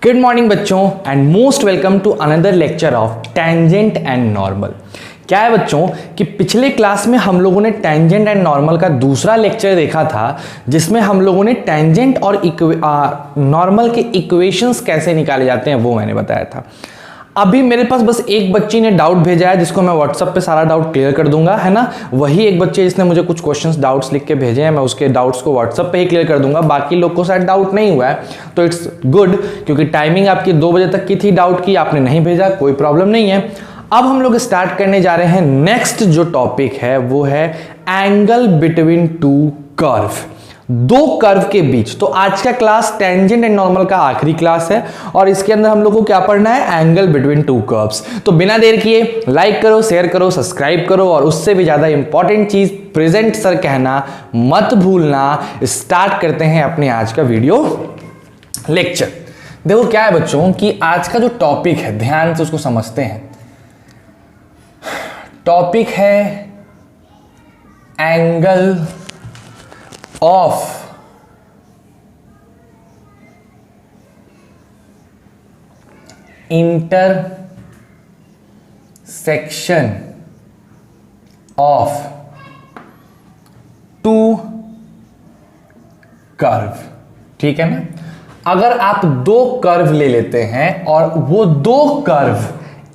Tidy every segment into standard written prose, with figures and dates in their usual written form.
Good morning बच्चों and most welcome to another lecture of tangent and normal. क्या है बच्चों कि पिछले क्लास में हम लोगों ने टेंजेंट एंड नॉर्मल का दूसरा लेक्चर देखा था जिसमें हम लोगों ने टेंजेंट और नॉर्मल के इक्वेशंस कैसे निकाले जाते हैं वो मैंने बताया था। अभी मेरे पास बस एक बच्ची ने डाउट भेजा है जिसको मैं व्हाट्सएप पे सारा डाउट क्लियर कर दूंगा, है ना। वही एक बच्चे जिसने मुझे कुछ क्वेश्चंस डाउट्स लिख के भेजे हैं, मैं उसके डाउट्स को व्हाट्सएप पे ही क्लियर कर दूंगा। बाकी लोग को शायद डाउट नहीं हुआ है तो इट्स गुड, क्योंकि टाइमिंग आपकी 2 बजे तक की थी डाउट की, आपने नहीं भेजा, कोई प्रॉब्लम नहीं है। अब हम लोग स्टार्ट करने जा रहे हैं। नेक्स्ट जो टॉपिक है वो है एंगल बिटवीन टू कर्व, दो कर्व के बीच। तो आज का क्लास टेंजेंट एंड नॉर्मल का आखिरी क्लास है और इसके अंदर हम लोग को क्या पढ़ना है, एंगल बिटवीन टू कर्व्स। तो बिना देर किए लाइक करो, शेयर करो, सब्सक्राइब करो और उससे भी ज्यादा इंपॉर्टेंट चीज प्रेजेंट सर कहना मत भूलना। स्टार्ट करते हैं अपने आज का वीडियो लेक्चर। देखो क्या है बच्चों कि आज का जो टॉपिक है ध्यान से उसको समझते हैं। टॉपिक है angle of intersection of two curve. ठीक है ना। अगर आप दो कर्व ले लेते हैं और वो दो कर्व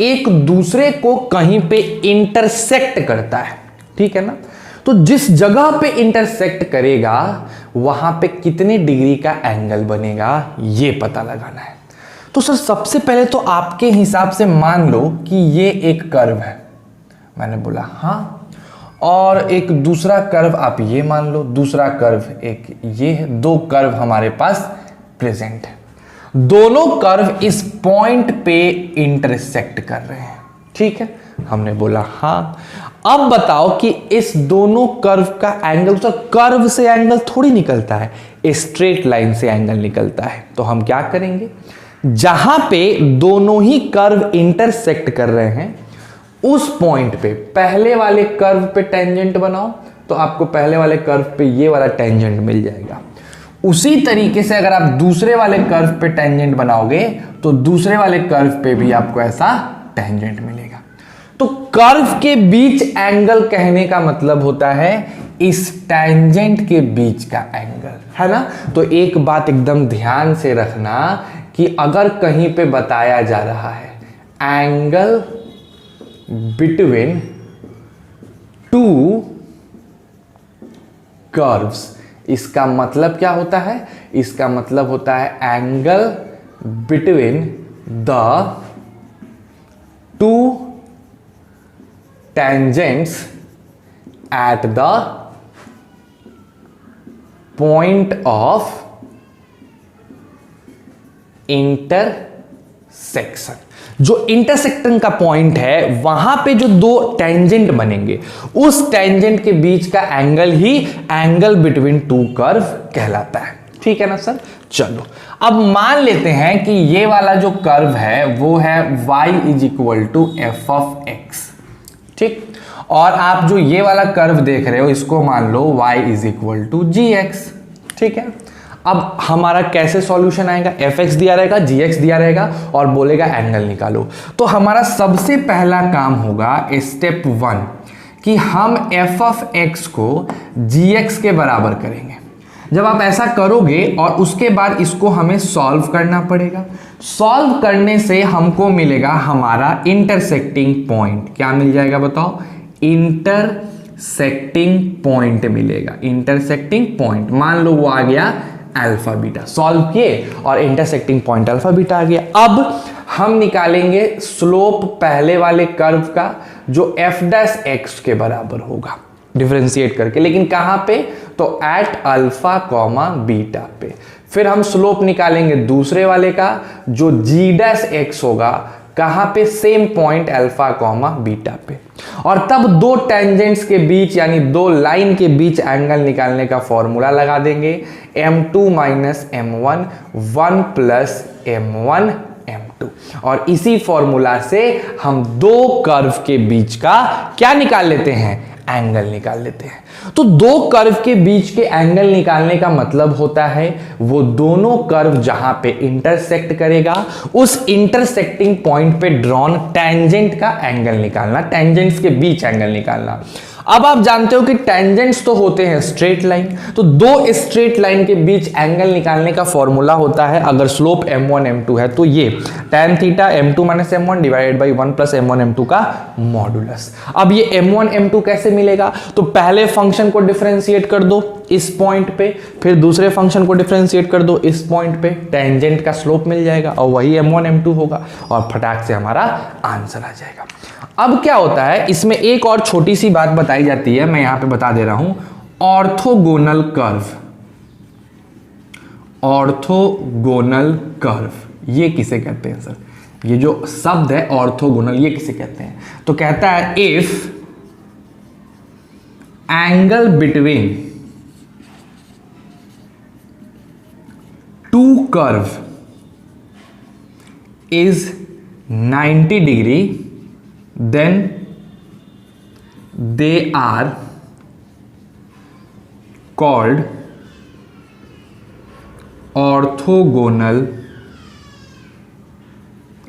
एक दूसरे को कहीं पे इंटरसेक्ट करता है, ठीक है ना, तो जिस जगह पे इंटरसेक्ट करेगा वहां पे कितने डिग्री का एंगल बनेगा ये पता लगाना है। तो सर सबसे पहले तो आपके हिसाब से मान लो कि ये एक कर्व है, मैंने बोला हाँ, और एक दूसरा कर्व आप ये मान लो, दूसरा कर्व एक ये है, दो कर्व हमारे पास प्रेजेंट है। दोनों कर्व इस पॉइंट पे इंटरसेक्ट कर रहे हैं, ठीक है, हमने बोला हाँ। अब बताओ कि इस दोनों कर्व का एंगल, तो कर्व से एंगल थोड़ी निकलता है, स्ट्रेट लाइन से एंगल निकलता है। तो हम क्या करेंगे, जहां पे दोनों ही कर्व इंटरसेक्ट कर रहे हैं उस पॉइंट पे पहले वाले कर्व पे टेंजेंट बनाओ तो आपको पहले वाले कर्व पे ये वाला टेंजेंट मिल जाएगा। उसी तरीके से अगर आप दूसरे वाले कर्व पे टेंजेंट बनाओगे तो दूसरे वाले कर्व पे भी आपको ऐसा टेंजेंट मिलेगा। तो कर्व के बीच एंगल कहने का मतलब होता है इस टेंजेंट के बीच का एंगल, है ना। तो एक बात एकदम ध्यान से रखना कि अगर कहीं पे बताया जा रहा है एंगल बिटवीन टू कर्व्स, इसका मतलब क्या होता है, इसका मतलब होता है angle between the two tangents at the point of intersection। जो इंटरसेक्शन का पॉइंट है वहां पे जो दो टेंजेंट बनेंगे उस टेंजेंट के बीच का एंगल ही एंगल बिटवीन टू कर्व कहलाता है, ठीक है ना सर। चलो अब मान लेते हैं कि ये वाला जो कर्व है वो है y is equal to f of x, ठीक, और आप जो ये वाला कर्व देख रहे हो इसको मान लो y is equal to g x, ठीक है। अब हमारा कैसे सॉल्यूशन आएगा, एफ एक्स दिया रहेगा, जी एक्स दिया रहेगा और बोलेगा एंगल निकालो। तो हमारा सबसे पहला काम होगा स्टेप 1 कि हम एफ ऑफ एक्स को जी एक्स के बराबर करेंगे। जब आप ऐसा करोगे और उसके बाद इसको हमें सॉल्व करना पड़ेगा। सॉल्व करने से हमको मिलेगा हमारा इंटरसेक्टिंग पॉइंट। क्या मिल जाएगा बताओ, इंटरसेक्टिंग पॉइंट मिलेगा। इंटरसेक्टिंग पॉइंट मान लो वो आ गया अल्फा बीटा, सॉल्व किए और इंटरसेक्टिंग पॉइंट अल्फा बीटा आ गया। अब हम निकालेंगे स्लोप पहले वाले कर्व का जो एफ डैश एक्स के बराबर होगा, डिफरेंशिएट करके, लेकिन कहां पे, तो एट अल्फा कॉमा बीटा पे। फिर हम स्लोप निकालेंगे दूसरे वाले का जो जी डैश एक्स होगा, कहां पे, same point alpha comma beta पे। और तब दो टेंजेंट्स के बीच यानी दो लाइन के बीच एंगल निकालने का फॉर्मूला लगा देंगे, m2 minus m1 1 plus m1 m2, और इसी फॉर्मूला से हम दो कर्व के बीच का क्या निकाल लेते हैं, एंगल निकाल लेते हैं। तो दो कर्व के बीच के एंगल निकालने का मतलब होता है वो दोनों कर्व जहां पे इंटरसेक्ट करेगा उस इंटरसेक्टिंग पॉइंट पे ड्रॉन टेंजेंट का एंगल निकालना, टेंजेंट्स के बीच एंगल निकालना। अब आप जानते हो कि टेंजेंट्स तो होते हैं स्ट्रेट लाइन, तो दो स्ट्रेट लाइन के बीच एंगल निकालने का फॉर्मूला होता है, अगर स्लोप m1 m2 है तो ये tan theta m2 minus m1 divided by 1 plus m1 m2 का मॉडुलस। अब ये m1 m2 कैसे मिलेगा, तो पहले फंक्शन को डिफरेंशिएट कर दो इस पॉइंट पे, फिर दूसरे फंक्शन को डिफरेंशिएट कर दो इस पॉइंट पे, टेंजेंट का स्लोप मिल जाएगा और वही m1 m2 होगा और फटाक से हमारा आंसर आ जाएगा। अब क्या होता है, इसमें एक और छोटी सी बात बताई जाती है, मैं यहां पे बता दे रहा हूं, ऑर्थोगोनल कर्व। ऑर्थोगोनल कर्व ये किसे कहते हैं सर, ये जो शब्द है ऑर्थोगोनल ये किसे कहते हैं, तो कहता है if angle between two curve is 90 degree then they are called orthogonal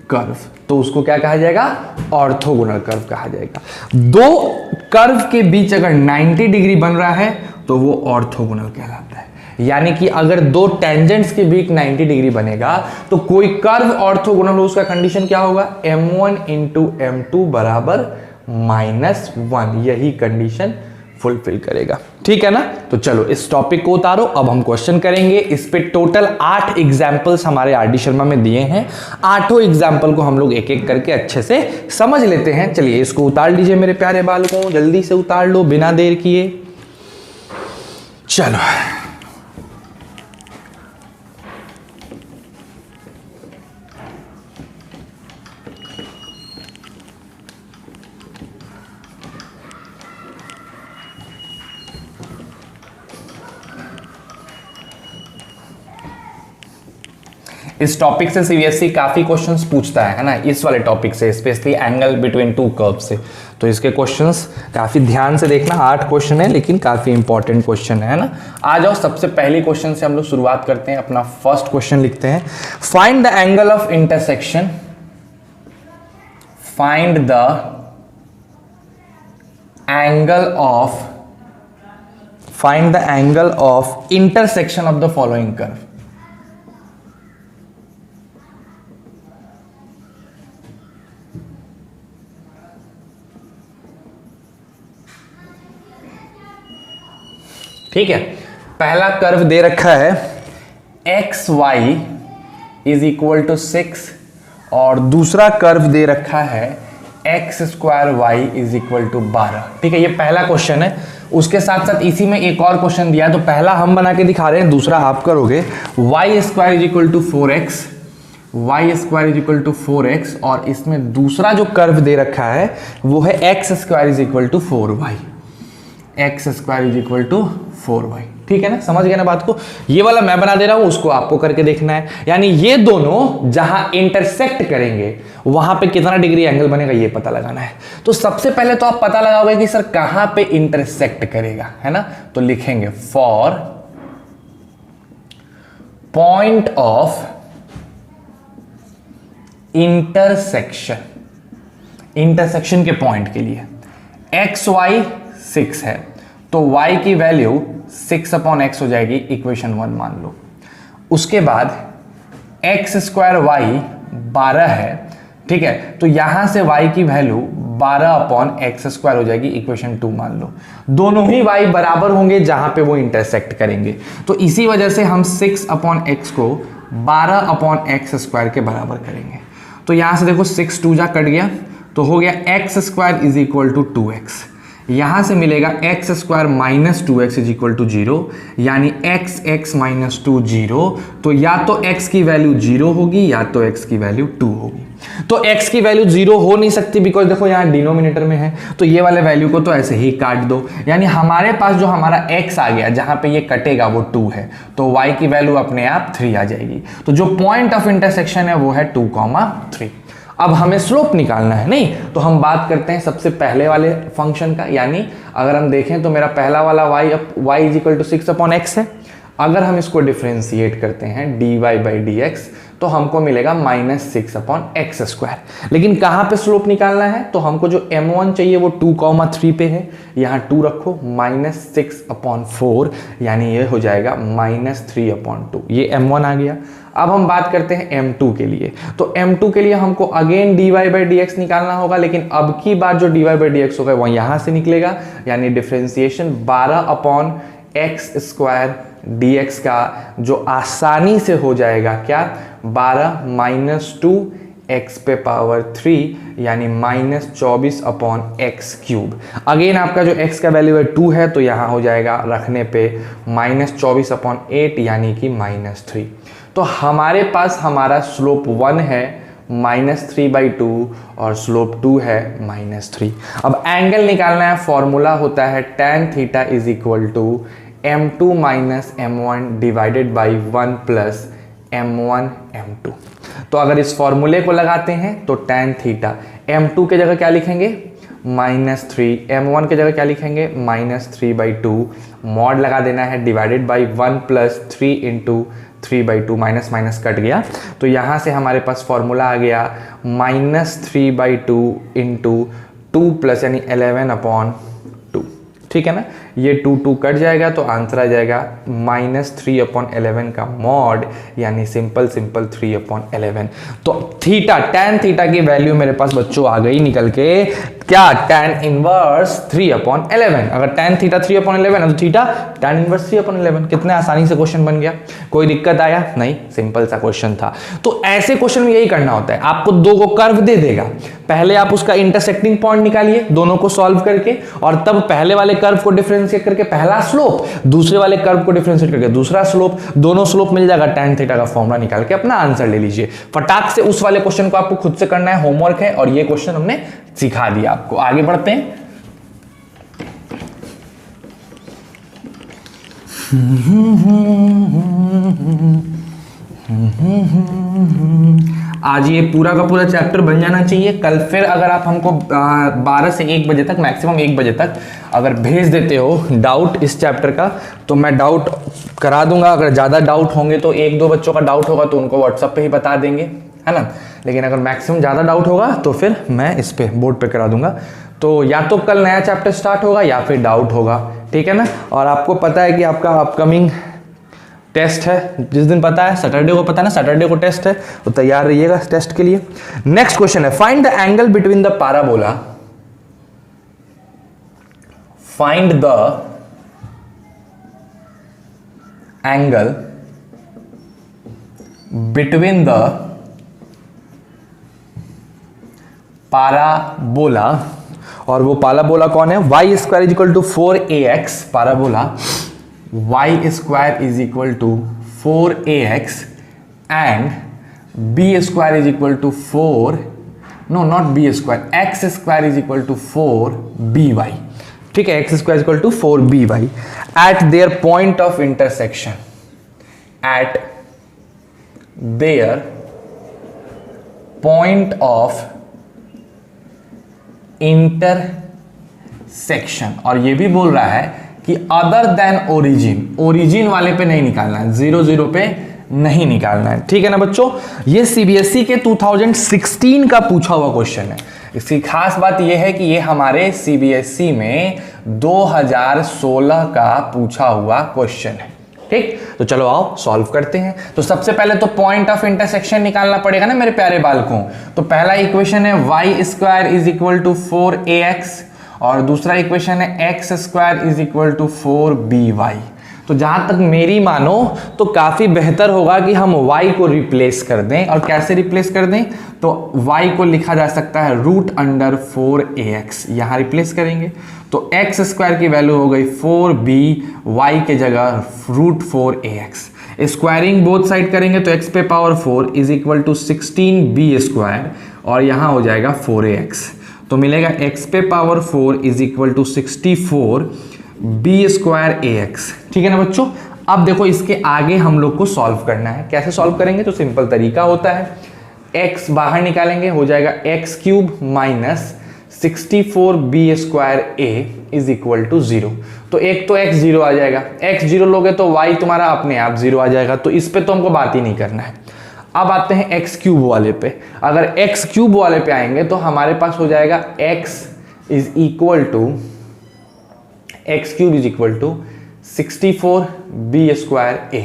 curve. तो उसको क्या कहा जाएगा, ऑर्थोगोनल कर्व कहा जाएगा। दो कर्व के बीच अगर 90 डिग्री बन रहा है तो वो ऑर्थोगोनल कहलाता है। यानी कि अगर दो टेंजेंट्स के बीच 90 डिग्री बनेगा तो कोई कर्व ऑर्थोगोनल हो, उसका कंडीशन क्या होगा, m1 इंटू m2 बराबर -1, यही कंडीशन फुलफिल करेगा। ठीक है ना। तो चलो इस टॉपिक को उतारो, अब हम क्वेश्चन करेंगे। इस पे टोटल 8 एग्जाम्पल्स हमारे आर डी शर्मा में दिए हैं, 8 एग्जाम्पल को हम लोग एक एक करके अच्छे से समझ लेते हैं। चलिए इसको उतार लीजिए मेरे प्यारे बालकों, जल्दी से उतार लो बिना देर किए। चलो इस टॉपिक से सीबीएसई काफी क्वेश्चंस पूछता है ना, इस वाले टॉपिक से, specially angle between two curve से। तो इसके क्वेश्चंस काफी ध्यान से देखना, 8 क्वेश्चन है लेकिन काफी इंपॉर्टेंट क्वेश्चन है ना। आ जाओ सबसे पहले क्वेश्चन से हम लोग शुरुआत करते हैं। अपना फर्स्ट क्वेश्चन लिखते हैं, find the angle of intersection, find the angle of intersection of the following curve. ठीक है, पहला कर्व दे रखा है XY इज इक्वल टू 6 और दूसरा कर्व दे रखा है x² y is equal to 12। ठीक है, ये पहला क्वेश्चन है। उसके साथ साथ इसी में एक और क्वेश्चन दिया है, तो पहला हम बना के दिखा रहे हैं, दूसरा आप करोगे। y² is equal to 4x, y² is equal to 4x और इसमें दूसरा जो कर्व दे रखा है वो है x² is equal to 4y, x² is equal to 4y। ठीक है ना, समझ गए ना बात को। ये वाला मैं बना दे रहा हूं, उसको आपको करके देखना है। यानी ये दोनों जहां इंटरसेक्ट करेंगे वहां पे कितना डिग्री एंगल बनेगा ये पता लगाना है। तो सबसे पहले तो आप पता लगाओगे कि सर कहां पे इंटरसेक्ट करेगा, है ना। तो लिखेंगे for point of intersection, intersection के पॉइंट के लिए XY 6 है तो y की वैल्यू 6/x हो जाएगी, इक्वेशन 1 मान लो। उसके बाद x² y 12 है, ठीक है, तो यहां से y की वैल्यू 12/x² हो जाएगी, इक्वेशन 2 मान लो। दोनों ही y बराबर होंगे जहां पे वो इंटरसेक्ट करेंगे, तो इसी वजह से हम 6/x को 12/x² के बराबर करेंगे। तो यहां से देखो 6 2 जा कट गया, तो हो गया x² is equal to 2x। यहां से मिलेगा x² minus 2x is equal to 0, यानी x माइनस 2 0। तो या तो x की वैल्यू 0 होगी या तो x की वैल्यू 2 होगी। तो x की वैल्यू 0 हो नहीं सकती, बिकॉज देखो यहाँ डिनोमिनेटर में है, तो ये वाले वैल्यू को तो ऐसे ही काट दो। यानी हमारे पास जो हमारा x आ गया जहां पे ये कटेगा वो 2 है, तो y की वैल्यू अपने आप 3 आ जाएगी। तो जो पॉइंट ऑफ इंटरसेक्शन है वो है 2, 3। अब हमें स्लोप निकालना है, नहीं तो हम बात करते हैं सबसे पहले वाले फंक्शन का, यानी अगर हम देखें तो मेरा पहला वाला y is equal to 6/x है। अगर हम इसको डिफ्रेंशिएट करते हैं dy/dx तो हमको मिलेगा -6/x²। लेकिन कहाँ पे स्लोप निकालना है, तो हमको जो m1 चाहिए वो 2,3 पे है, यहाँ 2 रखो, -6/4 यानी ये हो जाएगा -3/2, ये m1 आ गया। अब हम बात करते हैं m2 के लिए, तो m2 के लिए हमको अगेन dy/dx निकालना होगा, लेकिन अब की बार जो dy/dx होगा वो यहाँ से निकलेगा, यानी डिफ्रेंसिएशन 12/x² dx का जो आसानी से हो जाएगा क्या, 12 - 2x⁻³ यानी -24/x³। अगेन आपका जो x का वैल्यू है 2 है, तो यहाँ हो जाएगा रखने पे -24/8 यानी कि -3। तो हमारे पास हमारा स्लोप 1 है -3/2 और स्लोप 2 है -3। अब एंगल निकालना है, फॉर्मूला होता है tan θ = m2 - m1 divided by 1 + m1 m2। तो अगर इस फॉर्मूले को लगाते हैं तो tan θ m2 के जगह क्या लिखेंगे -3, m1 के जगह क्या लिखेंगे -3/2, मॉड लगा देना है, divided by 1 + 3 × 3/2, minus minus cut गया, तो यहाँ से हमारे पास फॉर्मूला आ गया -3/2 × 2 + यानी 11/2। ठीक है ना, ये 2 कट जाएगा तो आंसर आ जाएगा -3/11 का मॉड, यानी सिंपल 3/11। तो tan थीटा की वैल्यू मेरे पास बच्चों आ गई निकल के, क्या tan इनवर्स 3/11। अगर tan थीटा 3/11 है तो थीटा tan इनवर्स 3/11। कितने आसानी से क्वेश्चन बन गया, कोई दिक्कत आया नहीं, सिंपल सा क्वेश्चन था। तो ऐसे क्वेश्चन में यही करना होता है, आपको 2 को कर्व दे देगा, पहले आप उसका इंटरसेक्टिंग पॉइंट निकालिए दोनों को सॉल्व करके, और तब पहले वाले कर्व को डिफरेंशिएट करके पहला स्लोप, दूसरे वाले कर्व को डिफरेंशिएट करके दूसरा स्लोप, दोनों स्लोप मिल जाएगा, tan थीटा का फॉर्मूला निकाल के अपना आंसर ले लीजिए। फटाक से उस वाले क्वेश्चन को आपको खुद से करना है, होमवर्क है, और ये क्वेश्चन हमने सिखा दिया आपको। आगे बढ़ते हैं। आज ये पूरा का पूरा चैप्टर बन जाना चाहिए। कल फिर अगर आप हमको 12 से 1 बजे तक, मैक्सिमम 1 बजे तक अगर भेज देते हो डाउट इस चैप्टर का, तो मैं डाउट करा दूंगा। अगर ज़्यादा डाउट होंगे तो 1-2 बच्चों का डाउट होगा तो उनको व्हाट्सएप पे ही बता देंगे, है ना। लेकिन अगर मैक्सिमम ज़्यादा डाउट होगा तो फिर मैं इस पे बोर्ड पे करा दूंगा। तो या तो कल नया चैप्टर स्टार्ट होगा या फिर डाउट होगा, ठीक है ना। और आपको पता है कि आपका अपकमिंग टेस्ट है, जिस दिन पता है सैटरडे को, पता है ना सैटरडे को टेस्ट है, तो तैयार रहिएगा टेस्ट के लिए। नेक्स्ट क्वेश्चन है, find the angle between the parabola, find the angle between the parabola, और वो पैराबोला कौन है, y² = 4ax parabola, y² = 4ax and b² = 4, no not b², x² = 4by, ठीक है, x² = 4by at their point of intersection, at their point of intersection. और ये भी बोल रहा है कि अदर देन ओरिजिन, ओरिजिन वाले पे नहीं निकालना है, 0 0 पे नहीं निकालना है, ठीक है ना बच्चों। ये सीबीएसई के 2016 का पूछा हुआ क्वेश्चन है। इसकी खास बात यह है कि ये हमारे सीबीएसई में 2016 का पूछा हुआ क्वेश्चन है, ठीक। तो चलो आओ सॉल्व करते हैं। तो सबसे पहले तो पॉइंट ऑफ इंटरसेक्शन निकालना पड़ेगा ना मेरे प्यारे बालकों। तो पहला इक्वेशन है y² = 4ax और दूसरा इक्वेशन है x² = 4by। तो जहां तक मेरी मानो तो काफी बेहतर होगा कि हम y को रिप्लेस कर दें। और कैसे रिप्लेस कर दें, तो y को लिखा जा सकता है √4ax, यहां रिप्लेस करेंगे तो x² की वैल्यू हो गई 4b, y के जगह √4ax। स्क्वायरिंग बोथ साइड करेंगे तो x⁴ = 16b² और यहां हो जाएगा 4ax। तो मिलेगा x⁴ = 64b²ax, ठीक है ना बच्चों। अब देखो इसके आगे हम लोग को सॉल्व करना है। कैसे सॉल्व करेंगे, तो सिंपल तरीका होता है, x बाहर निकालेंगे हो जाएगा x cube minus 64b² a is equal to 0। तो एक तो x 0 आ जाएगा, x 0 लोगे तो y तुम्हारा अपने आप 0 आ जाएगा, तो इस पे तो हमको बात ही नहीं करना है। अब आते हैं x क्यूब वाले पे। अगर x क्यूब वाले पे आएंगे तो हमारे पास हो जाएगा x is equal to x cube is equal to 64b² a।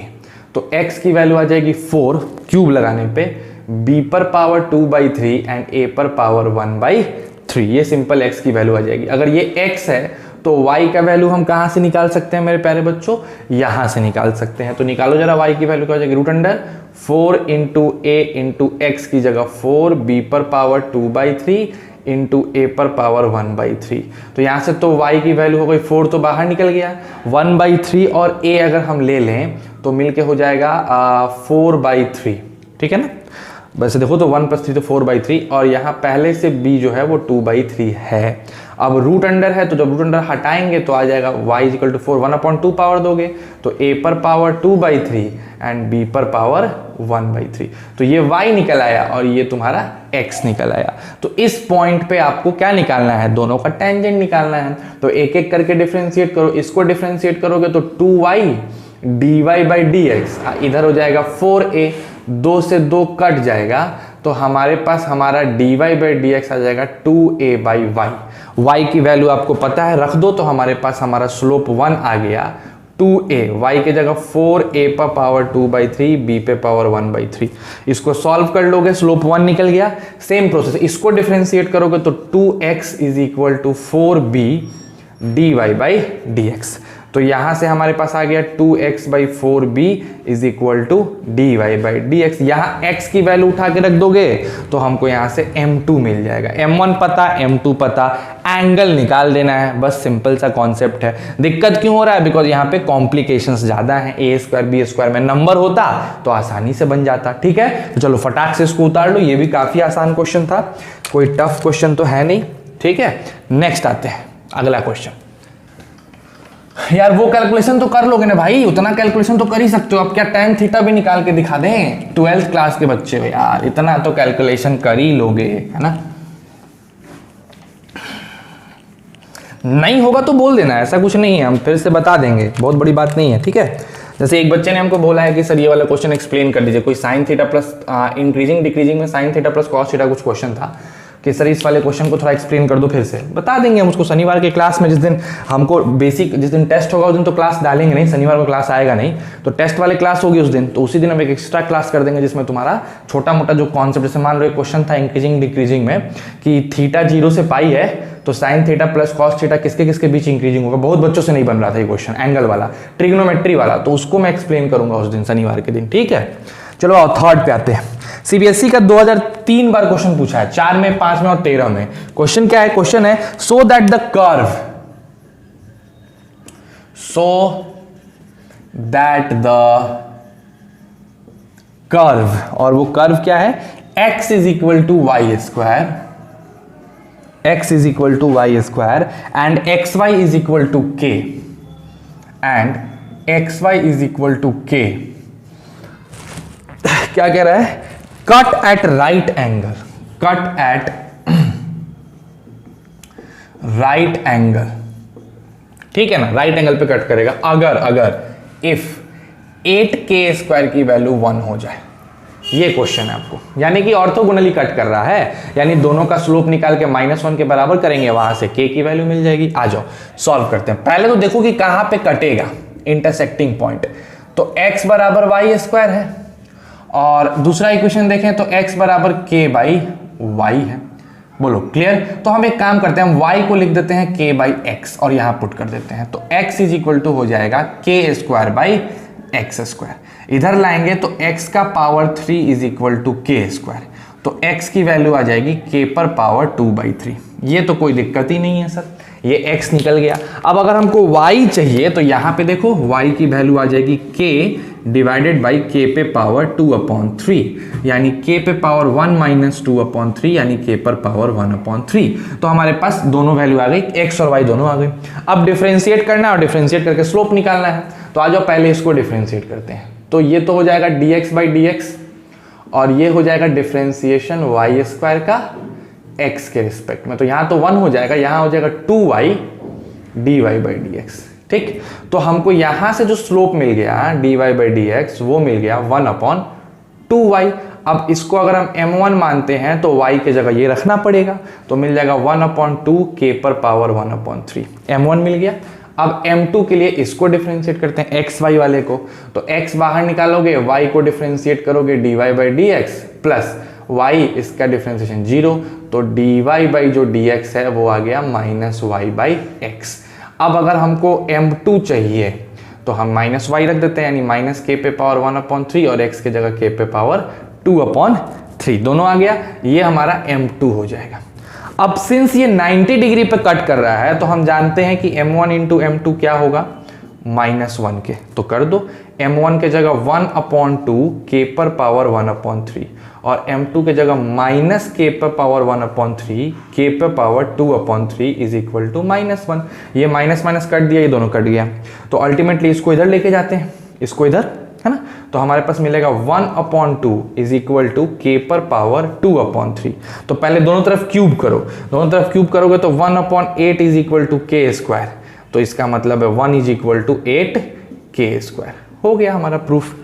तो x की वैल्यू आ जाएगी 4 क्यूब लगाने पे, b पर पावर 2/3 एंड a पर पावर 1/3। ये सिंपल x की वैल्यू आ जाएगी। अगर ये x है तो y का वैल्यू हम कहां से निकाल सकते हैं मेरे प्यारे बच्चों, यहां से निकाल सकते हैं। तो निकालो जरा y की वैल्यू क्या हो जाएगी, root under 4 into a into x की जगह 4, b पर पावर 2/3 इंटू a पर पावर 1/3। तो यहां से तो y की वैल्यू हो गई 4 तो बाहर निकल गया, 1/3 और a अगर हम ले लें तो मिलके हो जाएगा 4/3। ठीक है ना, वैसे देखो तो 1 + 3 तो 4/3 और यहाँ पहले से b जो है वो 2/3 है। अब रूट अंडर है तो जब रूट अंडर हटाएंगे तो आ जाएगा y इक्वल टू 4, 1/2 पावर दोगे तो a पर पावर 2/3 एंड b पर पावर 1/3। तो ये y निकल आया और ये तुम्हारा x निकल आया। तो इस पॉइंट पे आपको क्या निकालना है, दोनों का टेंजेंट निकालना है। तो एक एक करके डिफरेंशिएट करो, इसको डिफरेंशिएट करोगे तो 2y dy/dx इधर हो जाएगा 4a, 2 से 2 कट जाएगा तो हमारे पास हमारा dy/dx आ जाएगा 2a/y। y की वैल्यू आपको पता है, रख दो तो हमारे पास हमारा स्लोप 1 आ गया 2a, y के जगह 4a पर पावर 2/3, b पे पावर 1/3। इसको सॉल्व कर लोगे स्लोप 1 निकल गया। सेम प्रोसेस, इसको डिफरेंशिएट करोगे तो 2x is equal to 4b dy/dx। तो यहां से हमारे पास आ गया 2x/4b is equal to dy/dx। यहां x की वैल्यू उठा के रख दोगे तो हमको यहां से m2 मिल जाएगा। m1 पता, m2 पता, एंगल निकाल देना है, बस सिंपल सा कॉन्सेप्ट है। दिक्कत क्यों हो रहा है, बिकॉज यहाँ पे कॉम्प्लिकेशंस ज्यादा हैं। a² b² में नंबर होता तो आसानी से बन जाता। ठीक है, तो चलो फटाक से इसको उतार लो, ये भी काफी आसान क्वेश्चन था, कोई टफ क्वेश्चन तो है नहीं। ठीक है, नेक्स्ट आते हैं अगला क्वेश्चन। यार वो कैलकुलेशन तो कर लोगे ना भाई, उतना कैलकुलेशन तो कर ही सकते हो। अब क्या tan थीटा भी निकाल के दिखा दें, 12th क्लास के बच्चे हो यार, इतना तो कैलकुलेशन कर ही लोगे, है ना। नहीं होगा तो बोल देना, ऐसा कुछ नहीं है, हम फिर से बता देंगे, बहुत बड़ी बात नहीं है। ठीक है, जैसे एक बच्चे ने हमको बोला है कि सर ये वाला क्वेश्चन एक्सप्लेन कर दीजिए, कोई sine theta plus increasing decreasing में sine theta plus cos theta कुछ क्वेश्चन था, कि सर इस वाले क्वेश्चन को थोड़ा एक्सप्लेन कर दो। फिर से बता देंगे हम उसको शनिवार के क्लास में, जिस दिन हमको बेसिक, जिस दिन टेस्ट होगा उस दिन तो क्लास डालेंगे नहीं, शनिवार को क्लास आएगा नहीं, तो टेस्ट वाले क्लास होगी उस दिन, तो उसी दिन हम एक एक्स्ट्रा क्लास कर देंगे जिसमें तुम्हारा छोटा मोटा जो कॉन्सेप्ट, जैसे मान लो एक क्वेश्चन था इंक्रीजिंग डिक्रीजिंग में कि थीटा 0 से पाई है तो sign theta plus cos theta किसके किसके बीच इंक्रीजिंग होगा। बहुत बच्चों से नहीं बन रहा था ये क्वेश्चन, एंगल वाला, ट्रिग्नोमेट्री वाला, तो उसको मैं एक्सप्लेन करूंगा उस दिन शनिवार के दिन। ठीक है, चलो आओ थर्ड पे आते हैं। सीबीएसई का 2003 बार क्वेश्चन पूछा है, 4 में, 5 में और 13 में। क्वेश्चन क्या है, क्वेश्चन है सो दैट द कर्व, और वो कर्व क्या है, x is equal to y square, x is equal to y square and xy is equal to k, and xy is equal to k। क्या कह रहा है, cut at right angle, cut at right angle. ठीक है ना, right angle पे cut करेगा अगर इफ 8k² की वैल्यू 1 हो जाए। ये क्वेश्चन है आपको, यानी कि ऑर्थोगोनली कट कर रहा है, यानी दोनों का स्लोप निकाल के -1 के बराबर करेंगे, वहां से k की वैल्यू मिल जाएगी। आ जाओ सॉल्व करते हैं। पहले तो देखो कि कहां पे कटेगा, इंटरसेक्टिंग पॉइंट। तो x बराबर y² है, और दूसरा इक्वेशन देखें तो x बराबर k/y है। बोलो क्लियर। तो हम एक काम करते हैं, हम y को लिख देते हैं k/x और यहां पुट कर देते हैं, तो x इज इक्वल टू हो जाएगा k²/x²। इधर लाएंगे तो x का power 3 is equal to k², तो x की वैल्यू आ जाएगी k पर पावर 2/3। ये तो कोई दिक्कत ही नहीं है सर, ये x निकल गया। अब अगर हमको y चाहिए तो यहां पे देखो y की वैल्यू आ जाएगी k डिवाइडेड बाई k पे पावर 2/3, यानी k पे पावर 1 - 2/3, यानी k पर पावर 1/3। तो हमारे पास दोनों वैल्यू आ गई, x और y दोनों आ गई। अब डिफरेंशिएट करना है और डिफरेंशिएट करके स्लोप निकालना है। तो आ जाओ पहले इसको डिफरेंशिएट करते हैं। तो ये तो हो जाएगा dx/dx और ये हो जाएगा डिफरेंशिएशन वाई स्क्वायर का एक्स के रिस्पेक्ट में। तो यहाँ तो 1 हो जाएगा, यहाँ हो जाएगा 2y dy by d x. ठीक, तो हमको यहाँ से जो स्लोप मिल गया dy बाई डी एक्स वो मिल गया 1/2y। अब इसको अगर हम m1 मानते हैं तो y के जगह ये रखना पड़ेगा, तो मिल जाएगा 1/2 k पर पावर 1/3। m1 मिल गया। अब m2 के लिए इसको डिफरेंशिएट करते हैं xy वाले को, तो x बाहर निकालोगे, y को डिफरेंशिएट करोगे dy by d x plus y इसका डिफरेंशिएशन 0, तो dy बाई जो dx है वो आ गया -y बाई एक्स। अब अगर हमको m2 चाहिए तो हम -y रख देते हैं, यानी -k पे पावर 1/3 और x के जगह k पे पावर 2/3 दोनों आ गया। ये हमारा m2 हो जाएगा। अब सिंस ये 90 डिग्री पे कट कर रहा है तो हम जानते हैं कि m1 इंटू m2 क्या होगा -1 के, तो कर दो। m1 के जगह 1/2 k पर पावर 1/3 और m2 के जगह -k पर पावर 1/3 k पर पावर 2/3 इज इक्वल टू -1। ये माइनस माइनस कट दिया, ये दोनों कट गया, तो अल्टीमेटली इसको इधर लेके जाते हैं, इसको इधर, है ना। तो हमारे पास मिलेगा 1/2 इज इक्वल टू k पर पावर 2/3। तो पहले दोनों तरफ क्यूब करो, दोनों तरफ क्यूब करोगे तो 1/8 is equal to k square, तो इसका मतलब है 1 is equal to 8 k square. हो गया हमारा प्रूफ।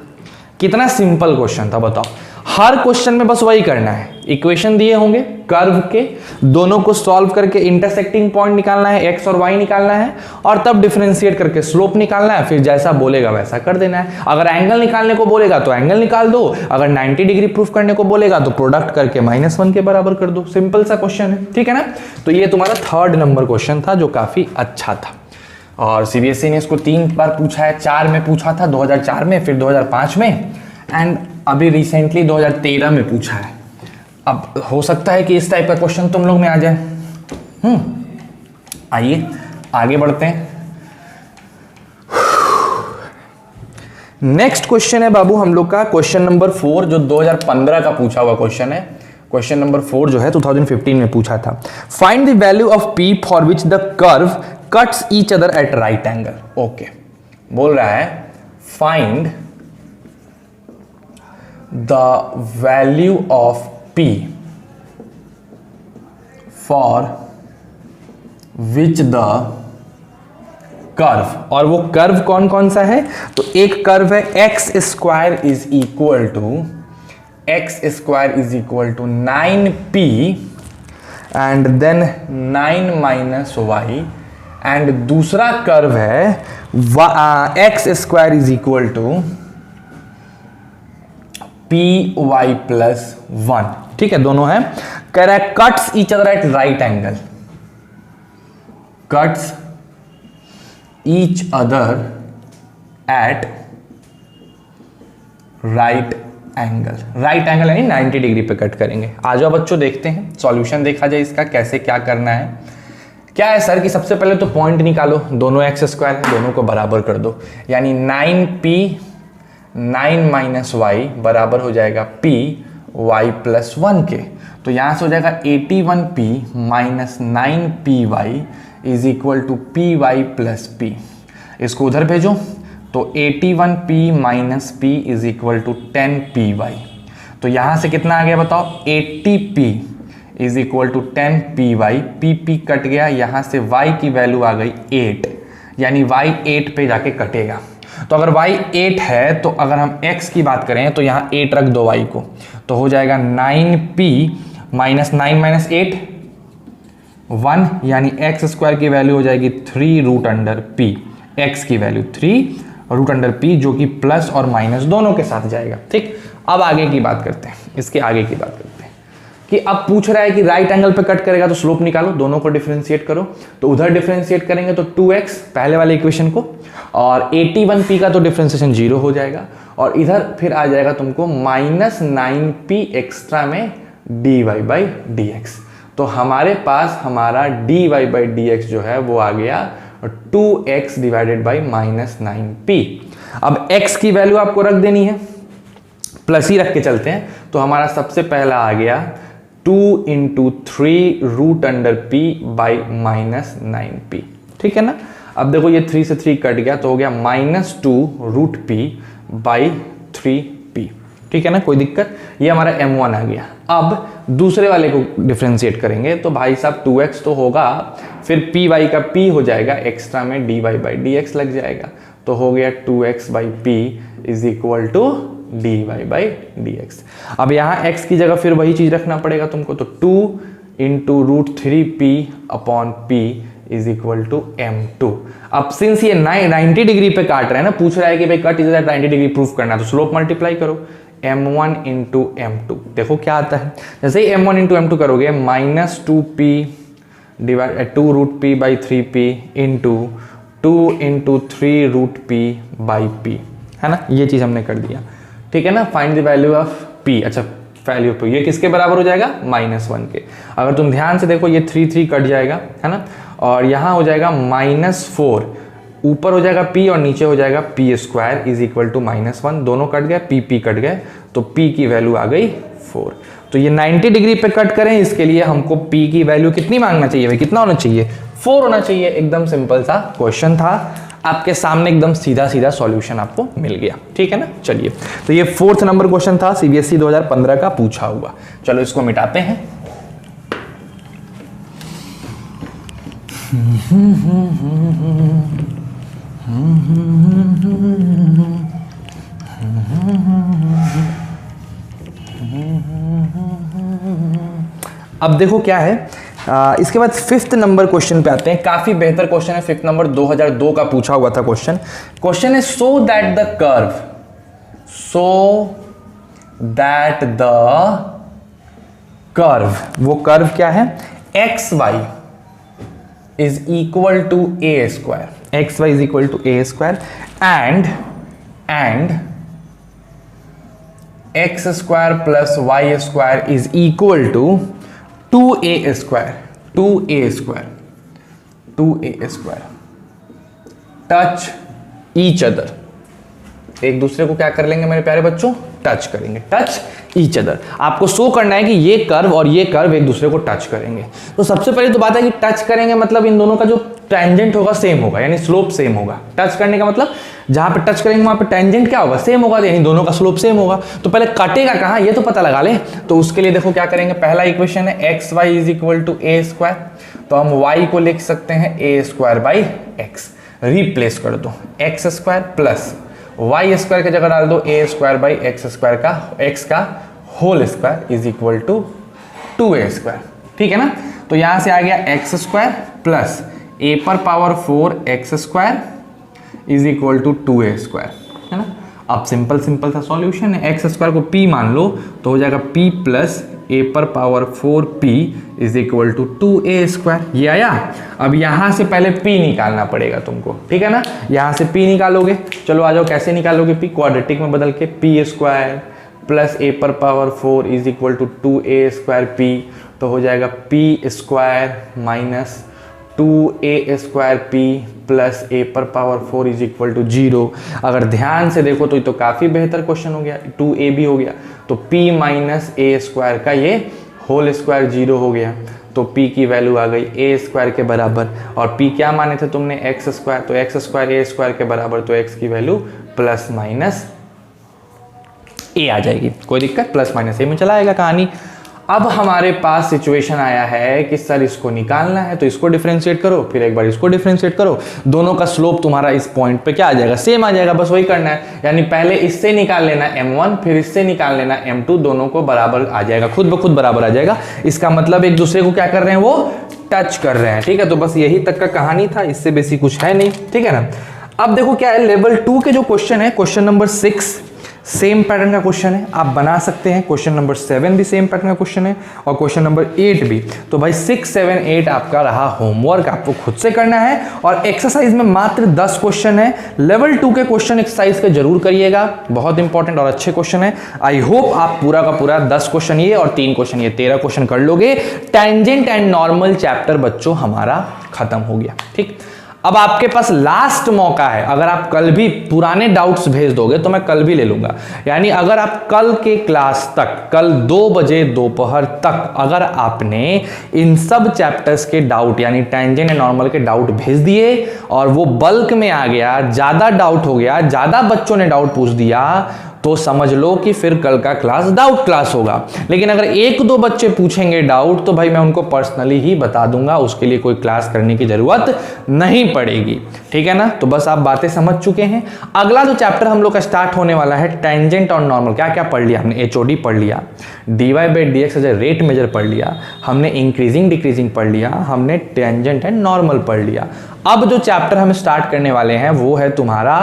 कितना सिंपल क्वेश्चन था बताओ। हर क्वेश्चन में बस वही करना है, इक्वेशन दिए होंगे कर्व के, दोनों को सॉल्व करके इंटरसेक्टिंग पॉइंट निकालना है, x और y निकालना है, और तब डिफरेंशिएट करके स्लोप निकालना है। फिर जैसा बोलेगा वैसा कर देना है। अगर एंगल निकालने को बोलेगा तो एंगल निकाल दो, अगर 90 डिग्री प्रूफ करने को बोलेगा तो प्रोडक्ट करके -1 के बराबर कर दो। सिंपल सा क्वेश्चन है, ठीक है ना। तो ये तुम्हारा 3rd नंबर क्वेश्चन था जो काफी अच्छा था, और सीबीएसई ने इसको 3 बार पूछा है। 4 में पूछा था 2004 में, फिर 2005 में, एंड अभी रिसेंटली 2013 में पूछा है। अब हो सकता है कि इस टाइप का क्वेश्चन तुम लोग में आ जाए। आइए आगे बढ़ते हैं। नेक्स्ट क्वेश्चन है बाबू हम लोग का क्वेश्चन नंबर 4, जो 2015 का पूछा हुआ क्वेश्चन है। क्वेश्चन नंबर 4 जो है 2015 में पूछा था। Find the value of p for which the curve cuts each other at right angle. Okay, बोल रहा है find the value of p for which the curve, और वो कर्व कौन कौन सा है, तो एक कर्व है x square is equal to 9p and then 9 minus y, and दूसरा कर्व है x square is equal to p y plus 1। ठीक है, दोनों है। कह रहा है cuts each other at right angle, cuts each other at right angle. Right angle यानी 90 डिग्री पे कट करेंगे। आ जाओ बच्चों देखते हैं, सॉल्यूशन देखा जाए इसका कैसे क्या करना है। क्या है सर कि सबसे पहले तो पॉइंट निकालो, दोनों एक्स स्क्वायर है, दोनों को बराबर कर दो, यानी 9p 9 माइनस वाई बराबर हो जाएगा p y प्लस 1 के। तो यहां से हो जाएगा 81p minus 9py is equal to p y plus p. इसको उधर भेजो तो 81p minus p is equal to 10py। तो यहां से कितना आ गया बताओ, 80p is equal to 10py। p cut गया, यहां से y की वैल्यू आ गई 8, यानी y 8 पे जाके कटेगा। तो अगर y 8 है तो अगर हम x की बात करें तो यहाँ 8 रख दो y को, तो हो जाएगा 9p माइनस 9 माइनस 8 1, यानी x स्क्वायर की वैल्यू हो जाएगी 3 रूट अंडर p। x की वैल्यू 3 रूट अंडर p, जो कि प्लस और माइनस दोनों के साथ जाएगा। ठीक, अब आगे की बात करते हैं, इसके आगे की बात करते हैं कि अब पूछ रहा है कि राइट एंगल पे कट करेगा तो स्लोप निकालो, दोनों को डिफरेंशिएट करो। तो उधर डिफरेंशिएट करेंगे तो 2x पहले वाले इक्वेशन को, और 81p का तो डिफरेंशिएशन 0 हो जाएगा, और इधर फिर आ जाएगा तुमको माइनस 9p एक्स्ट्रा में dy बाई dx। तो हमारे पास हमारा dy बाई dx जो है वो आ गया 2x divided by minus 9p। अब x की वैल्यू आपको रख देनी है, प्लस ही रख के चलते हैं। तो हमारा सबसे पहला आ गया 2 इंटू 3 root under p by minus 9p। ठीक है ना। अब देखो ये 3 से 3 कट गया, तो हो गया -2 रूट p बाई 3p। ठीक है ना, कोई दिक्कत। ये हमारा m1 आ गया। अब दूसरे वाले को डिफ्रेंशिएट करेंगे तो भाई साहब 2x तो होगा, फिर पी वाई का p हो जाएगा, एक्स्ट्रा में dy बाई dx लग जाएगा, तो हो गया 2x by p is equal to dy by dx। अब यहाँ x की जगह फिर वही चीज रखना पड़ेगा तुमको, तो 2 into √3p upon p is equal to m2। अब सिंस ये 90 डिग्री पे काट रहा है ना, पूछ रहा है कि भाई cut is at 90 degree proof करना, तो स्लोप मल्टीप्लाई करो, m1 इंटू m2, देखो क्या आता है। जैसे ही m1 इंटू m2 करोगे -2p divide 2√p by 3p into 2 into 3√p by p, है ना, ये चीज हमने कर दिया। ठीक है ना, find the value of p। अच्छा, वैल्यू ऑफ p ये किसके बराबर हो जाएगा, -1 के। अगर तुम ध्यान से देखो ये 3 कट जाएगा, है ना, और यहाँ हो जाएगा -4, ऊपर हो जाएगा p और नीचे हो जाएगा p square is equal to -1, दोनों कट गए, p कट गए, तो p की वैल्यू आ गई 4। तो ये 90 डिग्री पे कट करें, इसके लिए हमको p की वैल्यू कितनी मांगना चाहिए भाई, कितना होना चाहिए, 4 होना चाहिए। एकदम सिंपल सा क्वेश्चन था, आपके सामने एकदम सीधा सीधा सॉल्यूशन आपको मिल गया। ठीक है ना, चलिए, तो ये 4th नंबर क्वेश्चन था, सीबीएसई 2015 का पूछा हुआ। चलो इसको मिटाते हैं। अब देखो क्या है, इसके बाद 5th नंबर क्वेश्चन पे आते हैं। काफी बेहतर क्वेश्चन है, 5th नंबर 2002 का पूछा हुआ था क्वेश्चन। क्वेश्चन है सो दैट द कर्व, वो कर्व क्या है, x y is equal to a square, x y is equal to a square and x square plus y square is equal to 2a square touch each other. एक दूसरे को क्या कर लेंगे मेरे प्यारे बच्चों, टच करेंगे, टच ईच अदर। आपको शो करना है कि ये कर्व और ये कर्व एक दूसरे को टच करेंगे। तो सबसे पहले तो बात है कि टच करेंगे मतलब इन दोनों का जो टेंजेंट होगा सेम होगा, यानी स्लोप सेम होगा। टच करने का मतलब जहां पे टच करेंगे वहां पे टेंजेंट क्या होगा, सेम होगा, यानी दोनों का स्लोप सेम होगा। तो पहले कटेगा कहां ये तो पता लगा ले। तो उसके लिए देखो क्या करेंगे, पहला इक्वेशन है x y is equal to a square, तो हम वाई को लिख सकते हैं a square by x, replace कर दो x square plus y square की जगह डाल दो a square by x square का, एक्स का whole square is equal to 2a square. ठीक है ना, तो यहां से आ गया एक्स स्क्वायर प्लस a पर power 4 x square is equal to 2a square, है ना। अब सिंपल सा सॉल्यूशन है, एक्स स्क्वायर को p मान लो तो हो जाएगा p प्लस a पर power 4p is equal to 2a square. ये आया। अब यहां से पहले p निकालना पड़ेगा तुमको, ठीक है ना, यहां से p निकालोगे। चलो आ जाओ, कैसे निकालोगे p, क्वाड्रेटिक में बदल के p स्क्वायर प्लस a पर power 4 is equal to 2a square p, तो हो जाएगा p square minus 2a square p plus a पर पावर 4 इज इक्वल टू 0। अगर ध्यान से देखो तो ये तो काफ़ी बेहतर क्वेश्चन हो गया, 2a भी हो गया, तो p माइनस a स्क्वायर का ये होल स्क्वायर 0 हो गया, तो p की वैल्यू आ गई a स्क्वायर के बराबर। और p क्या माने थे तुमने, एक्स स्क्वायर, तो एक्स स्क्वायर a स्क्वायर के बराबर, तो x की वैल्यू प्लस माइनस a आ जाएगी। कोई दिक्कत, प्लस माइनस a में चला आएगा कहानी। अब हमारे पास सिचुएशन आया है कि सर इसको निकालना है, तो इसको डिफरेंशिएट करो, फिर एक बार इसको डिफरेंशिएट करो, दोनों का स्लोप तुम्हारा इस पॉइंट पे क्या आ जाएगा, सेम आ जाएगा। बस वही करना है, यानी पहले इससे निकाल लेना m1, फिर इससे निकाल लेना m2, दोनों को बराबर आ जाएगा, खुद ब खुद बराबर आ जाएगा। इसका मतलब एक दूसरे को क्या कर रहे हैं, वो टच कर रहे हैं। ठीक है, तो बस यही तक का कहानी था, इससे बेसी कुछ है नहीं। ठीक है ना। अब देखो क्या है, लेवल 2 के जो क्वेश्चन है, क्वेश्चन नंबर 6 सेम पैटर्न का क्वेश्चन है, आप बना सकते हैं। क्वेश्चन नंबर 7 भी सेम पैटर्न का क्वेश्चन है और क्वेश्चन नंबर 8 भी। तो भाई 6, 7, 8 आपका रहा होमवर्क, आपको खुद से करना है। और एक्सरसाइज में मात्र 10 क्वेश्चन है। लेवल 2 के क्वेश्चन एक्सरसाइज के जरूर करिएगा, बहुत इंपॉर्टेंट और अच्छे क्वेश्चन है। आई होप आप पूरा का पूरा 10 क्वेश्चन ये और 3 क्वेश्चन ये 13 क्वेश्चन कर लोगे। टेंजेंट एंड नॉर्मल चैप्टर बच्चों हमारा खत्म हो गया। ठीक, अब आपके पास लास्ट मौका है। अगर आप कल भी पुराने डाउट्स भेज दोगे तो मैं कल भी ले लूंगा। यानी अगर आप कल के क्लास तक, कल 2 बजे दोपहर तक अगर आपने इन सब चैप्टर्स के डाउट यानी टेंजेंट एंड नॉर्मल के डाउट भेज दिए और वो बल्क में आ गया, ज्यादा डाउट हो गया, ज्यादा बच्चों ने डाउट पूछ दिया, तो समझ लो कि फिर कल का क्लास डाउट क्लास होगा। लेकिन अगर एक दो बच्चे पूछेंगे डाउट तो भाई मैं उनको पर्सनली ही बता दूंगा, उसके लिए कोई क्लास करने की जरूरत नहीं पड़ेगी, ठीक है ना। तो बस आप बातें समझ चुके हैं। अगला जो चैप्टर हम लोग का स्टार्ट होने वाला है टेंजेंट और नॉर्मल। क्या क्या पढ़ लिया हमने? एचओडी पढ़ लिया, dy by d x as a rate measure पढ़ लिया, हमने इंक्रीजिंग डिक्रीजिंग पढ़ लिया, हमने टेंजेंट एंड नॉर्मल पढ़ लिया। अब जो चैप्टर हम स्टार्ट करने वाले हैं वो है तुम्हारा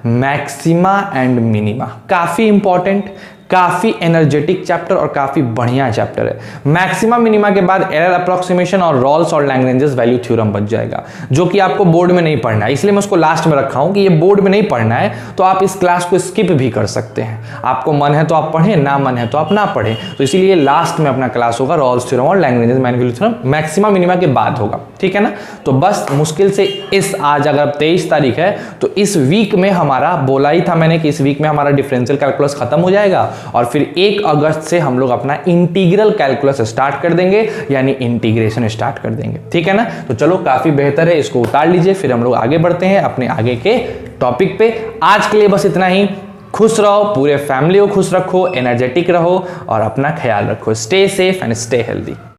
मैक्सिमा एंड मिनिमा। काफी इंपॉर्टेंट, काफी एनर्जेटिक चैप्टर और काफी बढ़िया चैप्टर है। मैक्सिमा मिनिमा के बाद एरर अप्रोक्सीमेशन और रॉल्स और लैग्रेंजेस वैल्यू थ्योरम बच जाएगा, जो कि आपको बोर्ड में नहीं पढ़ना है, इसलिए मैं उसको लास्ट में रखा हूं कि ये बोर्ड में नहीं पढ़ना है, तो आप इस क्लास को स्किप भी कर सकते हैं। आपको मन है तो आप पढ़ें, ना मन है तो आप ना पढ़ें। तो इसीलिए लास्ट में अपना क्लास होगा रॉल्स थ्योरम और Lagrange's value theorem, maxima minima के बाद होगा, ठीक है ना। तो बस मुश्किल से इस आज अगर 23 तारीख है तो इस वीक में हमारा, बोला ही था मैंने कि इस वीक में हमारा डिफरेंशियल कैलकुलस खत्म हो जाएगा और फिर 1 अगस्त से हम लोग अपना इंटीग्रल कैलकुलस स्टार्ट कर देंगे, यानी इंटीग्रेशन स्टार्ट कर देंगे, ठीक है ना। तो चलो काफी बेहतर है, इसको उतार लीजिए, फिर हम लोग आगे बढ़ते हैं अपने आगे के टॉपिक पे। आज के लिए बस इतना ही। खुश रहो, पूरे फैमिली को खुश रखो, एनर्जेटिक रहो और अपना ख्याल रखो। Stay safe and stay healthy.